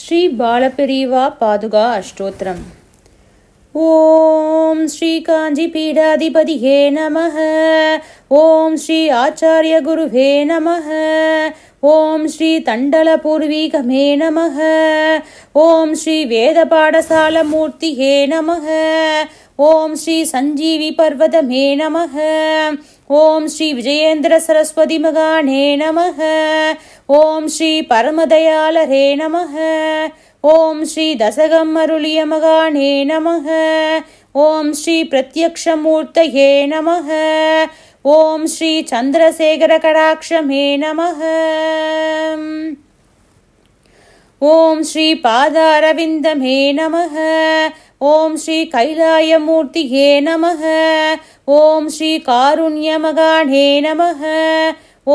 ஸ்ரீ பாலபெரிவா பாதுகா அஷ்டோத்திரம். ஓம் ஸ்ரீ காஞ்சி பீடாதிபதியே நமஹ. ஓம் ஸ்ரீ ஆச்சாரிய குருவே நமஹ. ஓம் ஸ்ரீ தண்டல பூர்வீகமே நமஹ. ஓம் ஸ்ரீ வேத பாடசால மூர்த்தியே நமஹ. ஓம் ஸ்ரீ சஞ்சீவி பர்வதமே நமஹ. ஓம் ஸ்ரீ விஜயேந்திர சரஸ்வதி மகானே நமஹ. ஓம் ஸ்ரீ பரமதயாளரே நமஹ. ஓம் ஸ்ரீ தசகம் அருளிய மகானே நமஹ. ஓம் ஸ்ரீ பிரத்யக்ஷமூர்த்தயே நமஹ. ஓம் ஸ்ரீ சந்திரசேகர கடாட்சமே நமஹ. ஓம் ஸ்ரீ பாதாரவிந்தமே நமஹ. ஓம் ஸ்ரீ கைலாயமூர்த்தியே நமஹ. ஓம் ஸ்ரீ காருண்யமகானே நமஹ.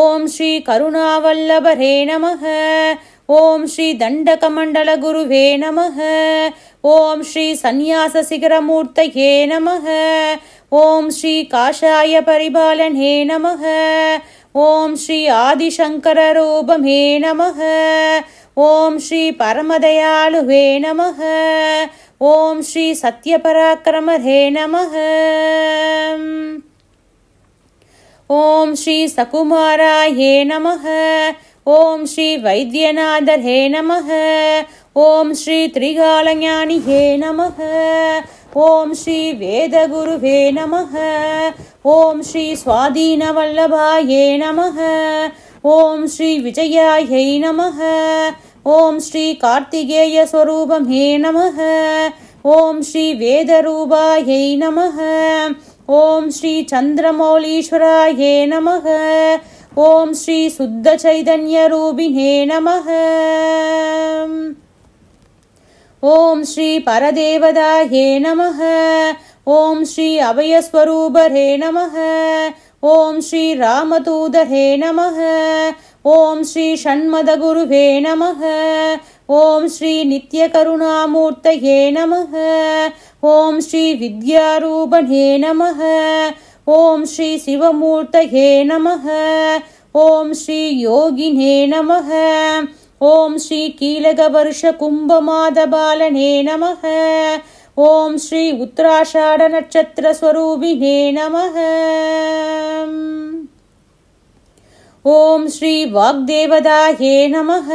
ஓம் ஸ்ரீ கருணாவல்லபரே நமஹ. ஓம் ஸ்ரீ தண்டகமண்டல குருவே நமஹ. ஓம் ஸ்ரீ சந்நியாச சிகரமூர்த்தயே நமஹ. ஓம் ஸ்ரீ காஷாய பரிபாலனே நமஹ. ஓம் ஸ்ரீ ஆதிசங்கர ரூபமே நமஹ. ஓம் ஸ்ரீ பரமதயாளுவே நமஹ. ஓம் ஸ்ரீ சத்யபராக்கிரமரே நமஹ. ஓம் ஸ்ரீ சகுமாராயே நமஹ. ஓம் ஸ்ரீ வைத்தியநாதரே நமஹ. ஓம் ஸ்ரீ திரிகாலஞானியே நமஹ. ஓம் ஸ்ரீ வேதகுருவே நமஹ. ஓம் ஸ்ரீ சுவாதீனவல்லபாயே நமஹ. ஓம் ஸ்ரீ விஜயாயை நமஹ. ஓம் ஸ்ரீ கார்த்திகேய ஸ்வரூபமே நமஹ. ஓம் ஸ்ரீ வேதரூபாயை நமஹ. ஓம் ஸ்ரீ சந்திரமௌலீஸ்வராயே நமஹ. ஓம் ஸ்ரீ சுத்த சைதன்ய ரூபினே நமஹ. ஓம் ஸ்ரீ பரதேவதாயே நமஹ. ஓம் ஸ்ரீ அபயஸ்வரூபரே நமஹ. ஓம் ஸ்ரீ ராமதூதரே நமஹ. ஓம் ஸ்ரீ ஷண்மத குருவே நமஹ. ஓம் ஸ்ரீ நித்ய கருணாமூர்த்தயே நமஹ. ஓம் ஸ்ரீ வித்யாரூபணே நமஹ. ஓம் ஸ்ரீ சிவமூர்த்தயே நமஹ. ஓம் ஸ்ரீ யோகினே நமஹ. ஓம் ஸ்ரீ கீலகவர்ஷ கும்பமாதபாலனே நமஹ. ஓம் ஸ்ரீ உத்தராஷாட நட்சத்திர ஸ்வரூபினே நமஹ. ஓம் ஸ்ரீ வாக்தேவதாயே நமஹ.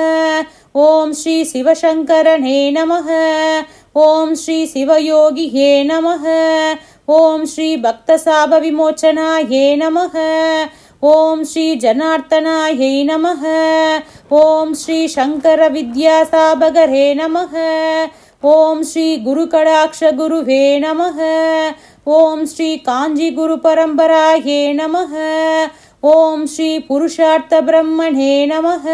ஓம் ஸ்ரீ சிவசங்கரனே நமஹ. ஓம் ஸ்ரீ சிவயோகியே நமஹ. ஓம் ஸ்ரீ பக்தசாப விமோச்சனாயே நமஹ. ஓம் ஸ்ரீ ஜனார்த்தனாயை நமஹ. ஓம் ஸ்ரீ சங்கர வித்யாசாபகரே நமஹ. ஓம் ஸ்ரீ குருகடாக்ஷ குருவே நமஹ. ஓம் ஸ்ரீ காஞ்சி குரு பரம்பராயே நமஹ. ஓம் ஸ்ரீ புருஷார்த்த பிரம்மணே நமஹ.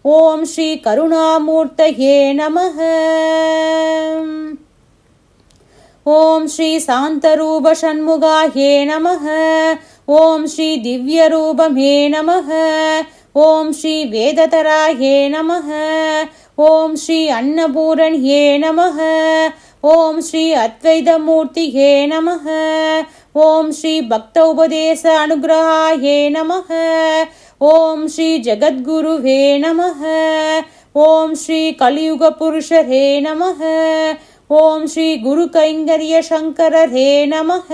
ஓம் ஸ்ரீ கருணாமூர்த்தயே நமஹ. ஓம் ஸ்ரீ சாந்தரூப ஷண்முகாயே நமஹ. ஓம் ஸ்ரீ திவ்யரூபமே நமஹ. ஓம் ஸ்ரீ வேததராயே நமஹ. ஓம் ஸ்ரீ அன்னபூரண்யே நமஹ. ஓம் ஸ்ரீ அத்வைதமூர்த்தியே நமஹ. ஓம் ஸ்ரீ பக்த உபதேச அனுகிரகாயே நமஹ. ஓம் ஸ்ரீ ஜகத்குருவே நமஹ. ஓம் ஸ்ரீ கலியுக புருஷரே நமஹ. ஓம் ஸ்ரீ குரு கைங்கரிய சங்கரரே நமஹ.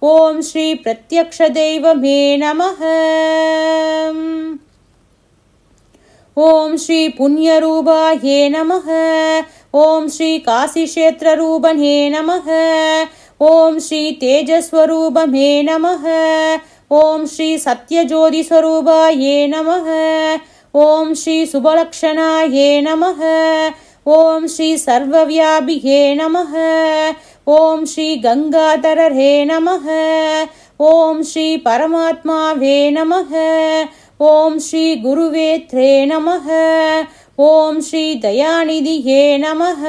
ஓம் ஸ்ரீ பிரத்யக்ஷ தெய்வமே நமஹ. ஓம் ஸ்ரீ புண்ணியரூபாயே நமஹ. ஓம் ஸ்ரீ காசிக்ஷேத்திர ரூபனே நமஹ. ஓம் ஸ்ரீ தேஜஸ்வரூபமே நமஹ. ஓம் ஸ்ரீ சத்யஜோதி ஸ்வரூபாயே நமஹ. ஓம் ஸ்ரீ சுபலக்ஷணாயே நமஹ. ஓம் ஸ்ரீ சர்வவியாபியே நமஹ. ஓம் ஸ்ரீ கங்காதரரே நமஹ. ஓம் ஸ்ரீ பரமாத்மாவே நமஹ. ஓம் ஸ்ரீ குருவேத்ரே நமஹ. ஓம் ஸ்ரீ தயாநிதியே நமஹ.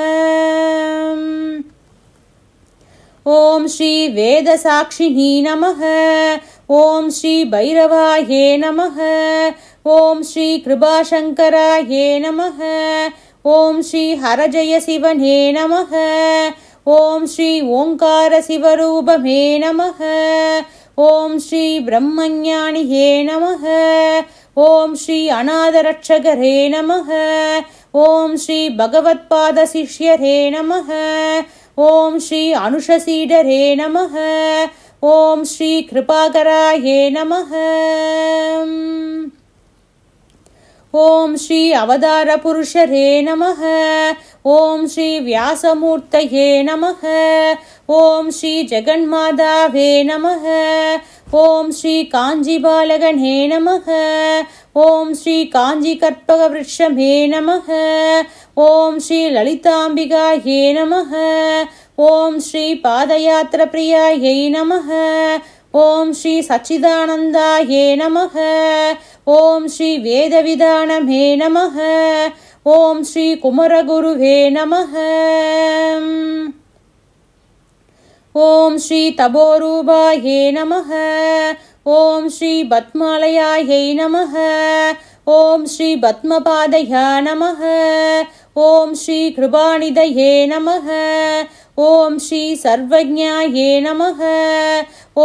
ஓம் ஸ்ரீ வேதசாக்ஷினி நமஹ. ஓம் ஸ்ரீ பைரவாயே நமஹ. ஓம் ஸ்ரீ கிருபாசங்கராயே நமஹ. ஓம் ஸ்ரீ ஹரஜய சிவனே நமஹ. ஓம் ஸ்ரீ ஓங்கார சிவரூபமே நமஹ. ஓம் ஸ்ரீ பிரம்மஞானியே நமஹ. ஓம் ஸ்ரீ அநாதரட்சகரே நமஹ. ஓம் ஸ்ரீ பகவத்பாத சிஷ்யரே நமः. ஓம் ஸ்ரீ அனுஷசீடரே நமः. ஓம் ஸ்ரீ கிருபாகராயே நமः. ஓம் ஸ்ரீ அவதார புருஷரே நமः. ஓம் ஸ்ரீ வியாசமூர்த்தயே நமः. ஓம் ஸ்ரீ ஜெகன்மாதாவே நமः. ஓம் ஸ்ரீ காஞ்சிபாலகனே நமः. ஓம் ஸ்ரீ காஞ்சி கற்பக விருட்சமே நமः. ஓம் ஸ்ரீ லலிதாம்பிகாயே நமः. ஓம் ஸ்ரீ பாதயாத்திர பிரியாயை நமः. ஓம் ஸ்ரீ சச்சிதானந்தாயே நமः. ஓம் ஸ்ரீ வேதவிதானமே நமः. ஓம் ஸ்ரீ குமரகுருவே நமः. ஓம் ஸ்ரீ தபோரூபாயே நமः. ஓம் ஸ்ரீ பத்மாலயாயை நமः. ஓம் ஸ்ரீ பத்மபாதயா நமः. ஓம் ஸ்ரீ கிருபாநிதயே நமः. ஓம் ஸ்ரீ சர்வஜ்ஞாயே நமः.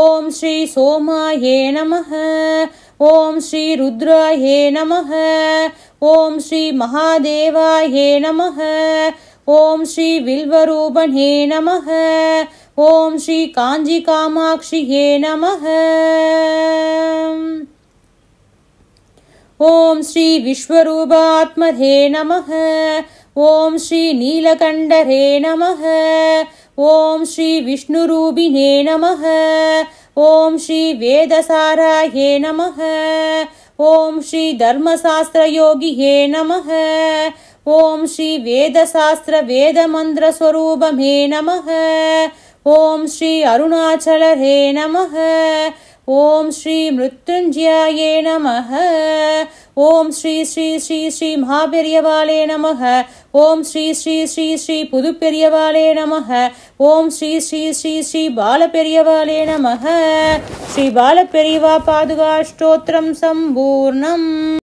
ஓம் ஸ்ரீ சோமாயே நமः. ஓம் ஸ்ரீ ருத்ராயே நமः. ஓம் ஸ்ரீ மகாதேவாயே நமः. ஓம் ஸ்ரீ வில்வரூபணே நமः. ஓம் ஸ்ரீ காஞ்சி காமாட்சியே நமः. ஓம் ஸ்ரீ விஸ்வரூபாத்மதே நமः. ஓம் ஸ்ரீ நீலகண்டரே நமः. ஓம் ஸ்ரீ விஷ்ணுரூபிணே நமः. ஓம் ஸ்ரீ வேதசாராயே நமः. ஓம் ஸ்ரீ தர்மசாஸ்திரயோகியே நமः. ஓம் ஸ்ரீ வேதசாஸ்திர வேதமந்திரஸ்வரூபமே நமः. ஓம் ஸ்ரீ அருணாச்சலரே நமः. ஓம் ஸ்ரீ மிருத்யுஞ்சயாயே நமः. ஓம் ஸ்ரீ ஸ்ரீ ஸ்ரீ ஸ்ரீ மகாபெரியவாளே நமः. ஓம் ஸ்ரீ ஸ்ரீ ஸ்ரீ ஸ்ரீ புதுப்பெரியவாளே நமः. ஓம் ஸ்ரீ ஸ்ரீ ஸ்ரீ ஸ்ரீ பாலபெரியவாளே நமः. ஸ்ரீ பாலபெரியவா பாதுகா ஸ்தோத்திரம் சம்பூர்ணம்.